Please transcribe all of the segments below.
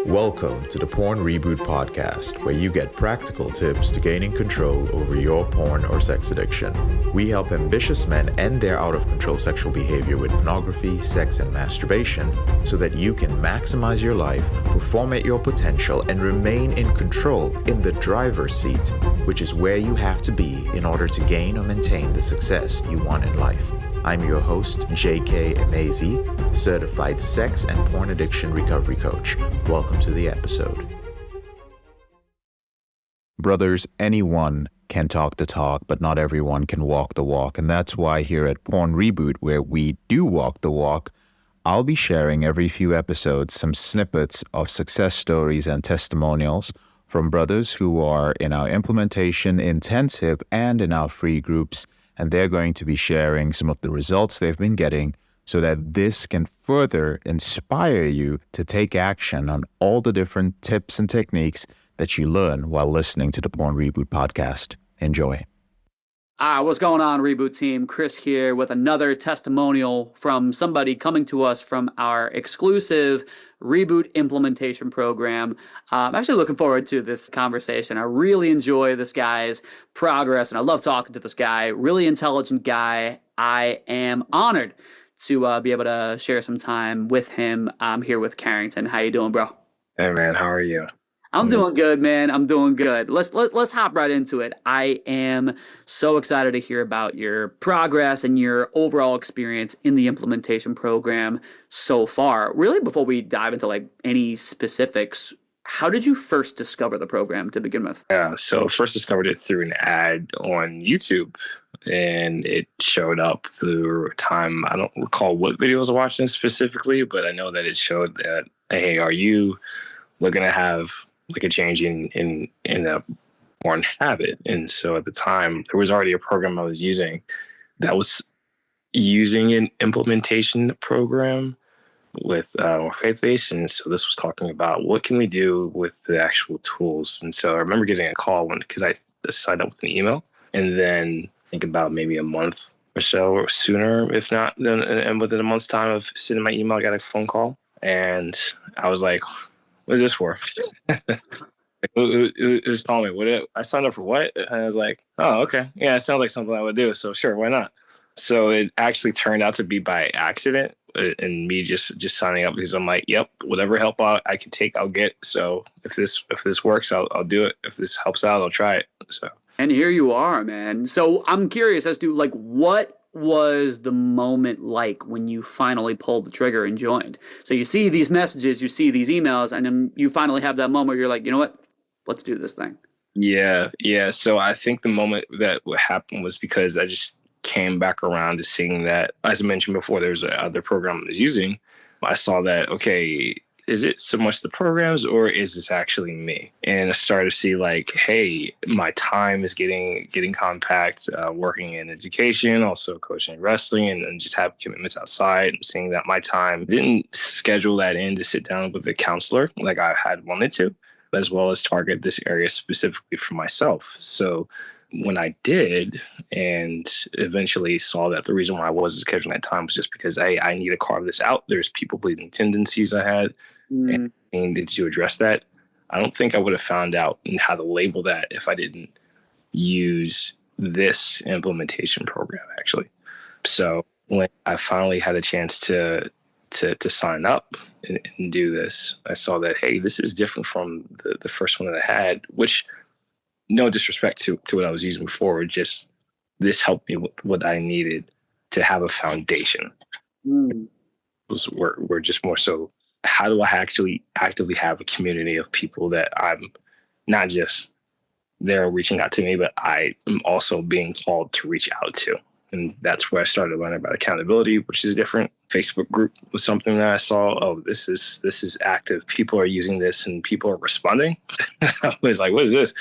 Welcome to the Porn Reboot podcast, where you get practical tips to gaining control over your porn or sex addiction. We help ambitious men end their out-of-control sexual behavior with pornography, sex, and masturbation so that you can maximize your life, perform at your potential, and remain in control in the driver's seat, which is where you have to be in order to gain or maintain the success you want in life. I'm your host, J.K. Emezi, certified sex and porn addiction recovery coach. Welcome to the episode. Brothers, anyone can talk the talk, but not everyone can walk the walk. And that's why here at Porn Reboot, where we do walk the walk, I'll be sharing every few episodes some snippets of success stories and testimonials from brothers who are in our implementation intensive and in our free groups. And they're going to be sharing some of the results they've been getting so that this can further inspire you to take action on all the different tips and techniques that you learn while listening to the Porn Reboot podcast. Enjoy. What's going on, Reboot team? Chris here with another testimonial from somebody coming to us from our exclusive Reboot implementation program. I'm actually looking forward to this conversation. I really enjoy this guy's progress, and I love talking to this guy. Really intelligent guy. I am honored to be able to share some time with him. I'm here with Carrington. How you doing, bro? Hey, man. How are you? I'm doing good, man. I'm doing good. Let's hop right into it. I am so excited to hear about your progress and your overall experience in the implementation program so far. Really, before we dive into like any specifics, how did you first discover the program to begin with? Yeah, so first discovered it through an ad on YouTube, and it showed up through time. I don't recall what videos I watched in specifically, but I know that it showed that, hey, are you looking to have like a change in a porn habit? And so at the time, there was already a program I was using that was using an implementation program with faith-based. And so this was talking about what can we do with the actual tools. And so I remember getting a call because I signed up with an email, and then I think about maybe a month or so or sooner, if not, then and within a month's time of sitting in my email, I got a phone call, and I was like, what is this for? It was calling me. I signed up for what? And I was like, oh, okay. Yeah, it sounds like something I would do. So sure, why not? So it actually turned out to be by accident, and me just signing up because I'm like, yep, whatever help I can take, I'll get. So if this works, I'll do it. If this helps out, I'll try it. So. And here you are, man. So I'm curious as to like what was the moment like when you finally pulled the trigger and joined? So you see these messages, you see these emails, and then you finally have that moment where you're like, you know what? Let's do this thing. Yeah. So I think the moment that what happened was because I just came back around to seeing that, as I mentioned before, there's another program I was using. I saw that, okay, is it so much the programs or is this actually me? And I started to see like, hey, my time is getting compact, working in education, also coaching wrestling, and just have commitments outside. And seeing that my time didn't schedule that in to sit down with a counselor like I had wanted to, as well as target this area specifically for myself. So when I did, and eventually saw that the reason why I wasn't scheduling that time was just because I need to carve this out. There's people pleasing tendencies I had, and I needed to address that. I don't think I would have found out how to label that if I didn't use this implementation program, actually. So when I finally had a chance to sign up and do this, I saw that, hey, this is different from the first one that I had, which, no disrespect to what I was using before, just this helped me with what I needed to have a foundation. We're just more so, how do I actually actively have a community of people that I'm not just they're reaching out to me, but I am also being called to reach out to. And that's where I started learning about accountability, which is different. Facebook group was something that I saw. Oh, this is active. People are using this and people are responding. I was like, what is this?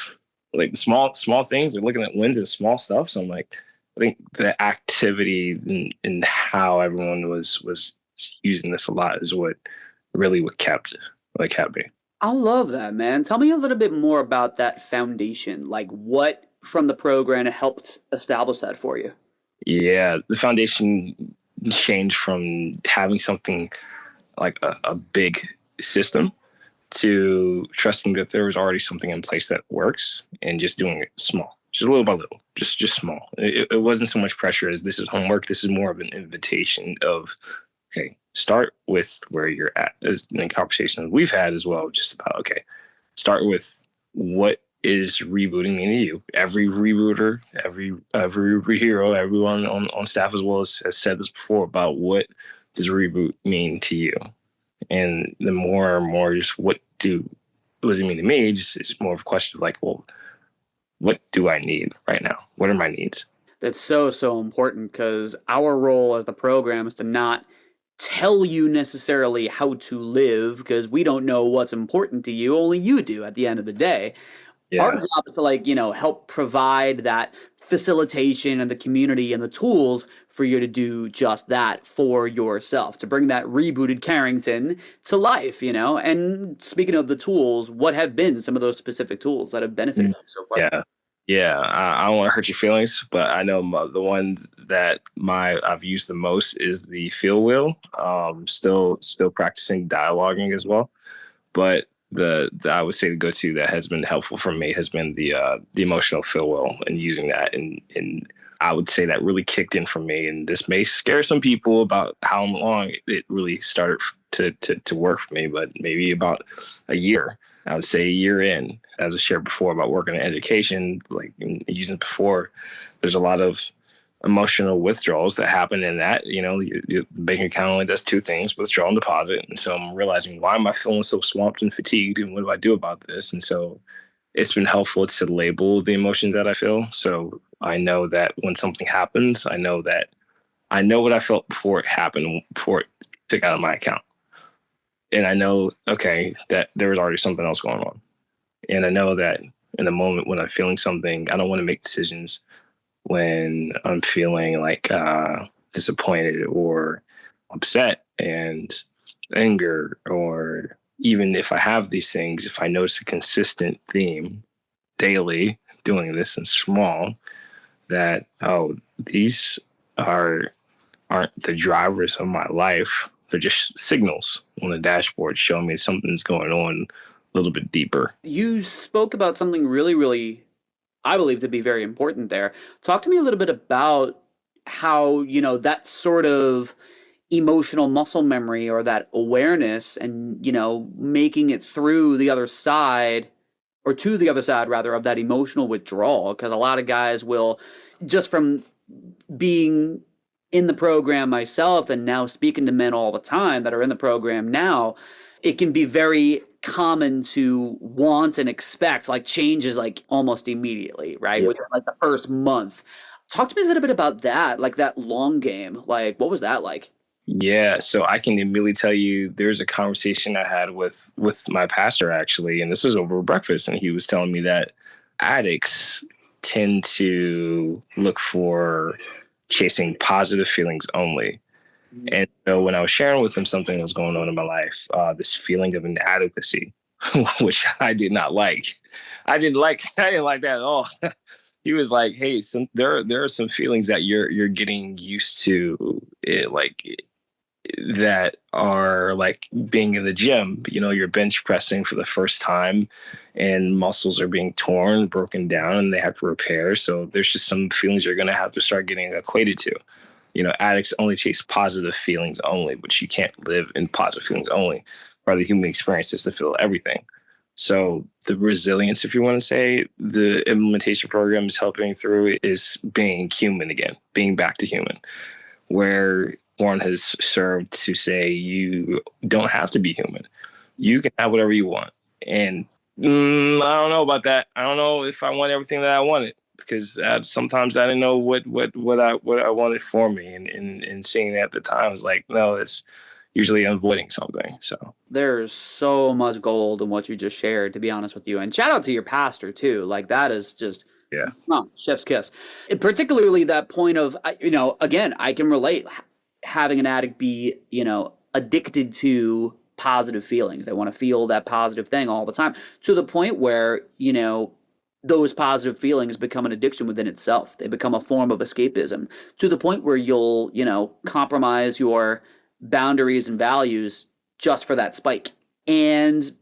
Like small things. They're looking at wins and small stuff. So I'm like, I think the activity and how everyone was using this a lot is what kept me. I love that, man. Tell me a little bit more about that foundation. Like what from the program helped establish that for you? Yeah, the foundation changed from having something like a big system to trusting that there was already something in place that works and just doing it small, just little by little, just small. It wasn't so much pressure as this is homework. This is more of an invitation of, okay, start with where you're at. As in conversations we've had as well, just about, okay, start with what is rebooting mean to you. Every rebooter, every hero, everyone on staff as well has said this before about what does reboot mean to you. And the more and more just what does it mean to me? Just it's more of a question of like, well, what do I need right now? What are my needs? That's so, so important because our role as the program is to not tell you necessarily how to live because we don't know what's important to you. Only you do at the end of the day. Our Yeah. job is to help provide that facilitation and the community and the tools for you to do just that for yourself, to bring that rebooted Carrington to life, And speaking of the tools, what have been some of those specific tools that have benefited you so far? Yeah. Yeah. I don't want to hurt your feelings, but I know the one that I've used the most is the feel wheel. Still practicing dialoguing as well. But the I would say the go-to that has been helpful for me has been the emotional feel wheel and using that, and I would say that really kicked in for me. And this may scare some people about how long it really started to work for me, but maybe about a year. I would say a year in, as I shared before about working in education, like using it before, there's a lot of emotional withdrawals that happen in that. Your bank account only does two things: withdraw and deposit. And so I'm realizing, why am I feeling so swamped and fatigued, and what do I do about this? And so it's been helpful to label the emotions that I feel, so I know that when something happens, I know what I felt before it happened, before it took out of my account. And I know, okay, that there was already something else going on. And I know that in the moment when I'm feeling something, I don't want to make decisions when I'm feeling like disappointed or upset and anger, or even if I have these things, if I notice a consistent theme daily doing this and small, that, oh, these aren't the drivers of my life. They're just signals on the dashboard showing me something's going on a little bit deeper. You spoke about something really, really, I believe to be very important there. Talk to me a little bit about how, that sort of emotional muscle memory or that awareness and, making it through the other side or to the other side rather of that emotional withdrawal. Because a lot of guys will, just from being in the program myself and now speaking to men all the time that are in the program now, it can be very common to want and expect changes almost immediately, right? Yeah. Within the first month. Talk to me a little bit about that, that long game. What was that like? Yeah, so I can immediately tell you there's a conversation I had with my pastor actually, and this was over breakfast, and he was telling me that addicts tend to look for chasing positive feelings only. And so when I was sharing with him something that was going on in my life, this feeling of inadequacy, which I did not like. I didn't like that at all. He was like, "Hey, there are some feelings that you're getting used to, that are like being in the gym. You're bench pressing for the first time, and muscles are being torn, broken down, and they have to repair. So there's just some feelings you're going to have to start getting acquainted to. Addicts only chase positive feelings only, but you can't live in positive feelings only. Part of the human experience is to feel everything. So the resilience, if you want to say, the implementation program is helping through is being human again, being back to human, where Warren has served to say you don't have to be human. You can have whatever you want. And I don't know about that. I don't know if I want everything that I wanted, because sometimes I didn't know what I wanted for me. And seeing that at the time, I was like, no, it's usually avoiding something. So There's so much gold in what you just shared, to be honest with you. And shout out to your pastor too. That is just, yeah, oh, chef's kiss. Particularly that point of, again, I can relate having an addict be, addicted to positive feelings. They want to feel that positive thing all the time to the point where, those positive feelings become an addiction within itself. They become a form of escapism to the point where you'll, compromise your boundaries and values just for that spike. And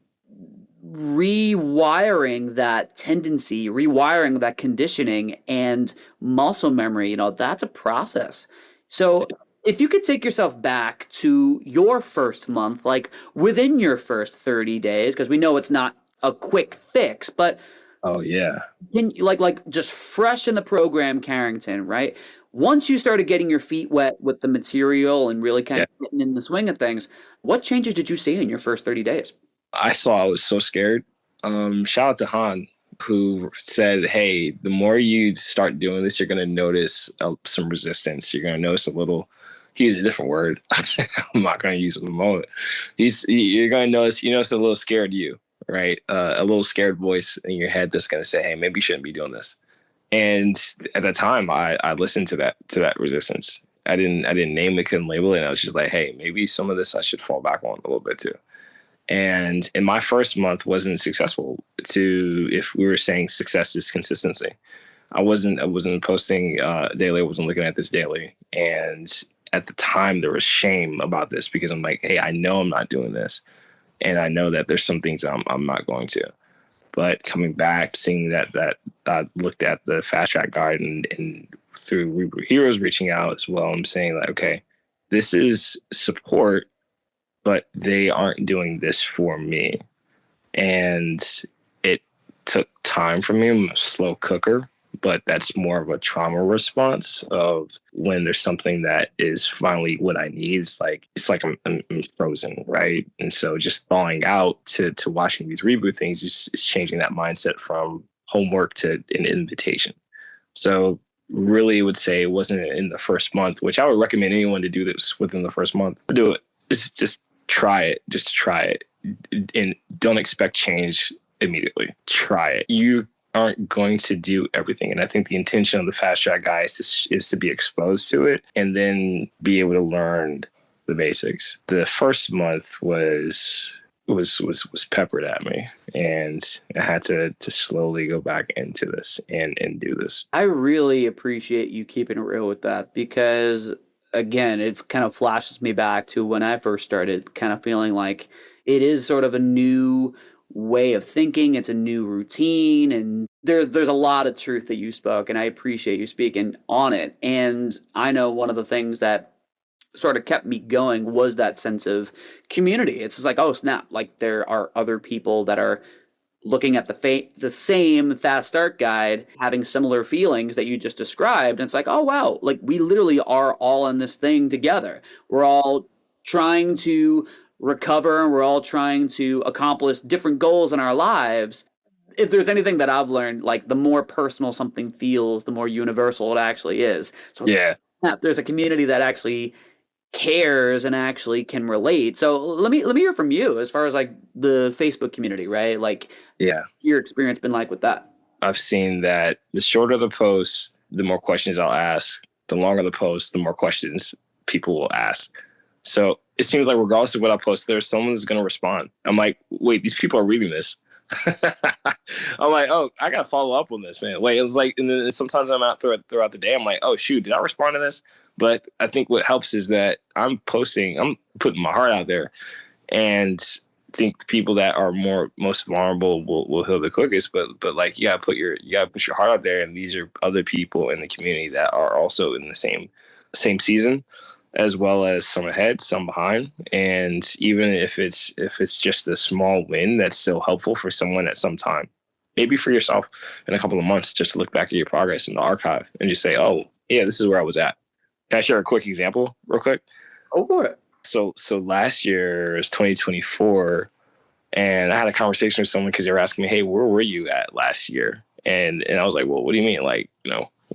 rewiring that tendency, rewiring that conditioning and muscle memory, that's a process. So if you could take yourself back to your first month, like within your first 30 days, because we know it's not a quick fix, but Oh yeah. can like just fresh in the program, Carrington, right? Once you started getting your feet wet with the material and really kind Yeah. of getting in the swing of things, what changes did you see in your first 30 days? I was so scared. Shout out to Han, who said, "Hey, the more you start doing this, you're gonna notice some resistance. You're gonna notice a little." He used a different word. I'm not gonna use it in the moment. You're gonna notice. You notice a little scared you, right? A little scared voice in your head that's gonna say, "Hey, maybe you shouldn't be doing this." And at that time, I listened to that resistance. I didn't name it, couldn't label it. And I was just like, "Hey, maybe some of this I should fall back on a little bit too." And in my first month wasn't successful. To if we were saying success is consistency, I wasn't posting daily. I wasn't looking at this daily. And at the time there was shame about this because I'm like, hey, I know I'm not doing this, and I know that there's some things I'm not going to. But coming back, seeing that I looked at the fast track guide and through Reboot Heroes reaching out as well, I'm saying like, okay, this is support, but they aren't doing this for me. And it took time for me. I'm a slow cooker, but that's more of a trauma response of when there's something that is finally what I need. It's like I'm frozen, right? And so just thawing out to watching these reboot things is changing that mindset from homework to an invitation. So really would say it wasn't in the first month, which I would recommend anyone to do this within the first month. Do it. Just try it. Just try it. And don't expect change immediately. Try it. You aren't going to do everything. And I think the intention of the fast track guy is to be exposed to it and then be able to learn the basics. The first month was peppered at me, and I had to slowly go back into this and do this. I really appreciate you keeping it real with that because, again, it kind of flashes me back to when I first started, kind of feeling like it is sort of a new way of thinking. It's a new routine, and there's a lot of truth that you spoke, and I appreciate you speaking on it. And I know one of the things that sort of kept me going was that sense of community. It's just like, oh snap, like there are other people that are looking at the same fast start guide, having similar feelings that you just described. And it's like, oh, wow, like we literally are all in this thing together. We're all trying to recover and we're all trying to accomplish different goals in our lives. If there's anything that I've learned, like the more personal something feels, the more universal it actually is. So Yeah. there's a community that actually cares and actually can relate. So let me hear from you as far as like the Facebook community, right? Like Yeah. your experience been like with that? I've seen that the shorter the post, the more questions I'll ask. The longer the post, the more questions people will ask. So it seems like regardless of what I post, there's someone that's going to respond. I'm like, wait, these people are reading this. I'm like, oh, I got to follow up on this, man. Wait, it's like, and then sometimes I'm out throughout the day. I'm like, oh, shoot, did I respond to this? But I think what helps is that I'm putting my heart out there, and think the people that are most vulnerable will heal the quickest. But like you gotta put your heart out there, and these are other people in the community that are also in the same season, as well as some ahead, some behind. And even if it's just a small win, that's still helpful for someone at some time. Maybe for yourself in a couple of months, just to look back at your progress in the archive and just say, oh yeah, this is where I was at. Can I share a quick example real quick? Oh boy. So last year is 2024, and I had a conversation with someone because they were asking me, "Hey, where were you at last year?" And I was like, "Well, what do you mean? Like,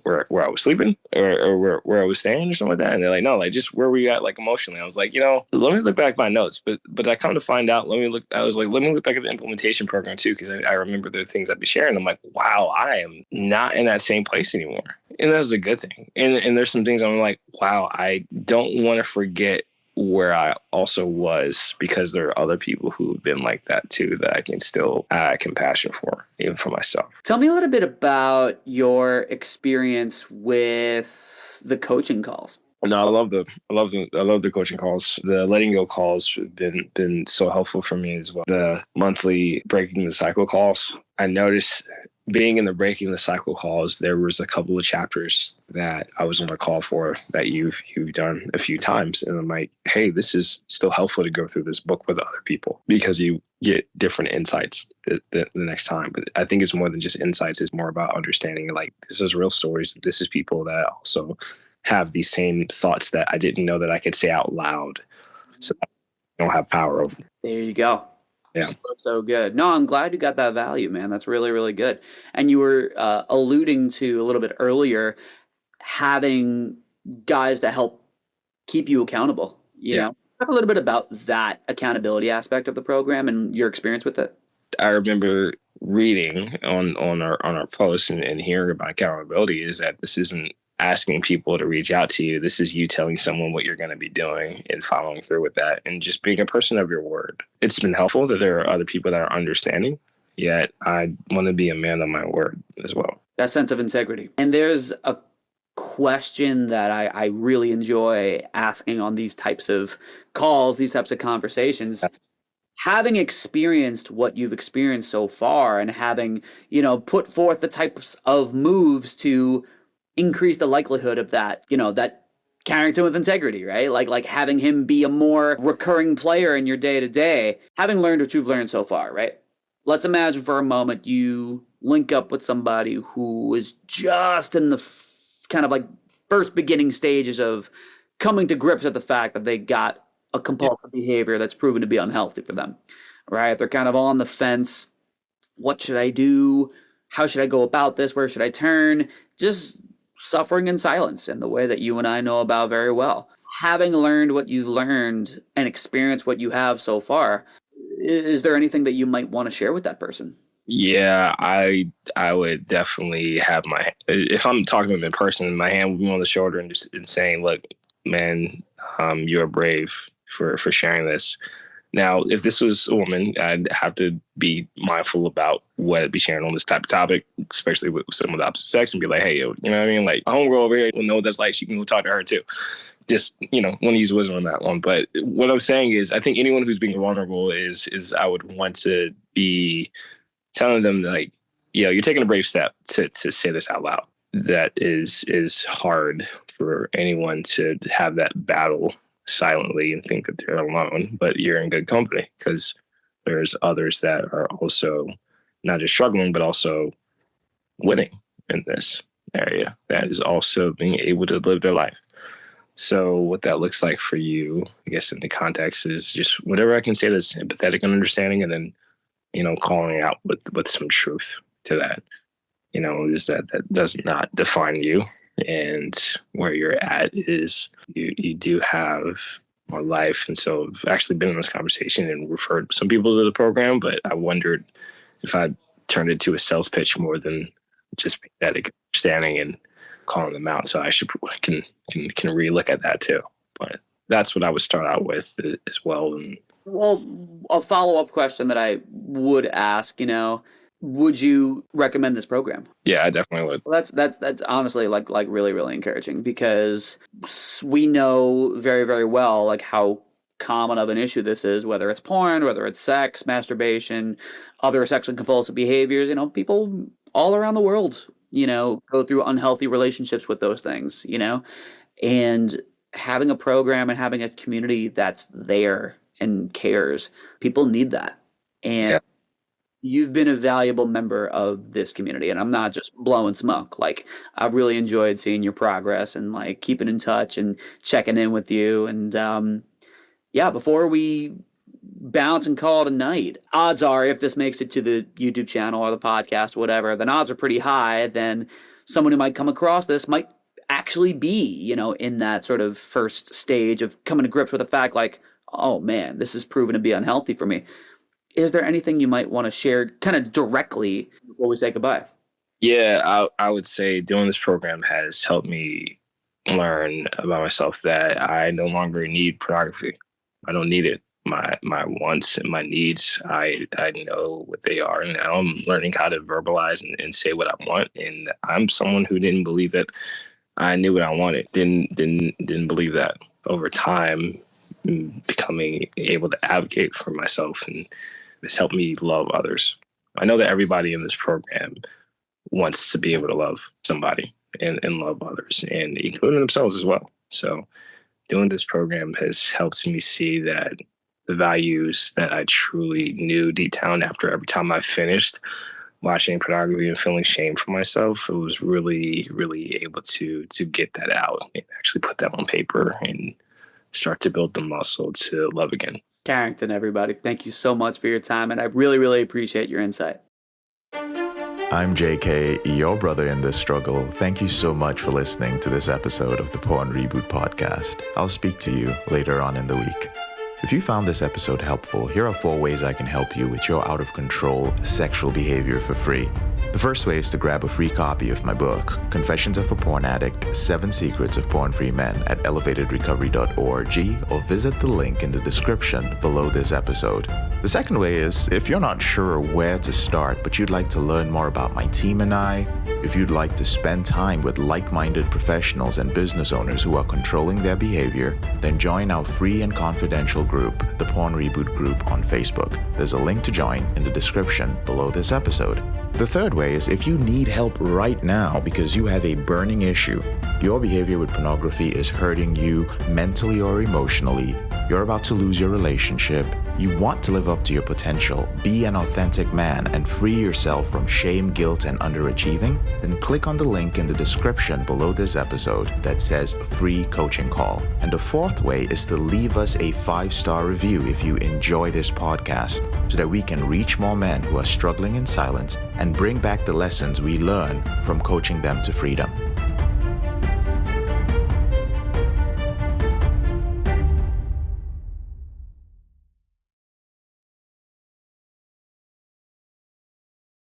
where I was sleeping or where I was staying or something like that?" And they're like, "No, like just where were you at, like emotionally?" I was like, let me look back at my notes. But I come to find out, I was like, let me look back at the implementation program too, because I remember the things I'd be sharing. I'm like, wow, I am not in that same place anymore, and that's a good thing. And there's some things I'm like, wow, I don't want to forget where I also was, because there are other people who've been like that too that I can still have compassion for, even for myself. Tell me a little bit about your experience with the coaching calls. No, I love the coaching calls. The letting go calls have been so helpful for me as well. The monthly breaking the cycle calls. I noticed being in the breaking the cycle calls, there was a couple of chapters that I was on a call for that you've done a few times, and I'm like, hey, this is still helpful to go through this book with other people because you get different insights the next time. But I think it's more than just insights; it's more about understanding. Like, this is real stories. This is people that also have these same thoughts that I didn't know that I could say out loud, so I don't have power over. There you go. Yeah. So good. No, I'm glad you got that value, man. That's really, really good. And you were alluding to a little bit earlier having guys to help keep you accountable. Yeah. Talk a little bit about that accountability aspect of the program and your experience with it. I remember reading on our posts and hearing about accountability is that this isn't asking people to reach out to you. This is you telling someone what you're going to be doing and following through with that and just being a person of your word. It's been helpful that there are other people that are understanding, yet I want to be a man of my word as well. That sense of integrity. And there's a question that I really enjoy asking on these types of calls, these types of conversations. Having experienced what you've experienced so far and having, put forth the types of moves to increase the likelihood of that, that character with integrity, right? Like having him be a more recurring player in your day to day, having learned what you've learned so far, right? Let's imagine for a moment you link up with somebody who is just in the kind of like first beginning stages of coming to grips with the fact that they got a compulsive behavior that's proven to be unhealthy for them, right? They're kind of on the fence. What should I do? How should I go about this? Where should I turn? Just suffering in silence in the way that you and I know about very well. Having learned what you've learned and experienced what you have so far, is there anything that you might want to share with that person? Yeah, I would definitely have if I'm talking to them in person, my hand would be on the shoulder and saying, "Look, man, you are brave for sharing this." Now, if this was a woman, I'd have to be mindful about what I'd be sharing on this type of topic, especially with someone of the opposite sex, and be like, hey, you know what I mean? Like, a homegirl over here will know what that's like. She can go talk to her too. Just, want to use wisdom on that one. But what I'm saying is, I think anyone who's being vulnerable is I would want to be telling them, like, you're taking a brave step to say this out loud. That is hard for anyone to have that battle silently and think that they're alone, but you're in good company because there's others that are also not just struggling, but also winning in this area that is also being able to live their life. So what that looks like for you, I guess, in the context is just whatever I can say that's empathetic and understanding, and then, calling out with some truth to that. Is that does not define you, and where you're at is you do have more life. And so I've actually been in this conversation and referred some people to the program, but I wondered if I turned it to a sales pitch more than just that understanding and calling them out. So I can relook at that too. But that's what I would start out with as well. And Well, a follow-up question that I would ask, would you recommend this program? yeah, I definitely would. Well, that's honestly like really, really encouraging because we know very, very well like how common of an issue this is, whether it's porn, whether it's sex, masturbation, other sexually compulsive behaviors. People all around the world, go through unhealthy relationships with those things, and having a program and having a community that's there and cares, people need that. And Yeah. you've been a valuable member of this community, and I'm not just blowing smoke. Like, I've really enjoyed seeing your progress and like keeping in touch and checking in with you. And yeah, before we bounce and call it a night, odds are if this makes it to the YouTube channel or the podcast or whatever, then odds are pretty high then someone who might come across this might actually be, in that sort of first stage of coming to grips with the fact like, oh man, this is proven to be unhealthy for me. Is there anything you might want to share kind of directly before we say goodbye? Yeah, I would say doing this program has helped me learn about myself that I no longer need pornography. I don't need it. My wants and my needs, I know what they are. And now I'm learning how to verbalize and say what I want. And I'm someone who didn't believe that I knew what I wanted. Didn't believe that. Over time, becoming able to advocate for myself, and it's helped me love others. I know that everybody in this program wants to be able to love somebody and love others, and including themselves as well. So doing this program has helped me see that the values that I truly knew deep down after every time I finished watching pornography and feeling shame for myself, it was really, really able to get that out and actually put that on paper and start to build the muscle to love again. Carrington, everybody, thank you so much for your time, and I really, really appreciate your insight. I'm JK, your brother in this struggle. Thank you so much for listening to this episode of the Porn Reboot podcast. I'll speak to you later on in the week. If you found this episode helpful, here are 4 ways I can help you with your out-of-control sexual behavior for free. The first way is to grab a free copy of my book, Confessions of a Porn Addict, 7 Secrets of Porn-Free Men at elevatedrecovery.org, or visit the link in the description below this episode. The second way is, if you're not sure where to start, but you'd like to learn more about my team and I, if you'd like to spend time with like-minded professionals and business owners who are controlling their behavior, then join our free and confidential group, the Porn Reboot group on Facebook. There's a link to join in the description below this episode. The third way is, if you need help right now because you have a burning issue, your behavior with pornography is hurting you mentally or emotionally, you're about to lose your relationship, you want to live up to your potential, be an authentic man, and free yourself from shame, guilt, and underachieving, then click on the link in the description below this episode that says free coaching call. And the fourth way is to leave us a 5-star review if you enjoy this podcast, so that we can reach more men who are struggling in silence and bring back the lessons we learn from coaching them to freedom.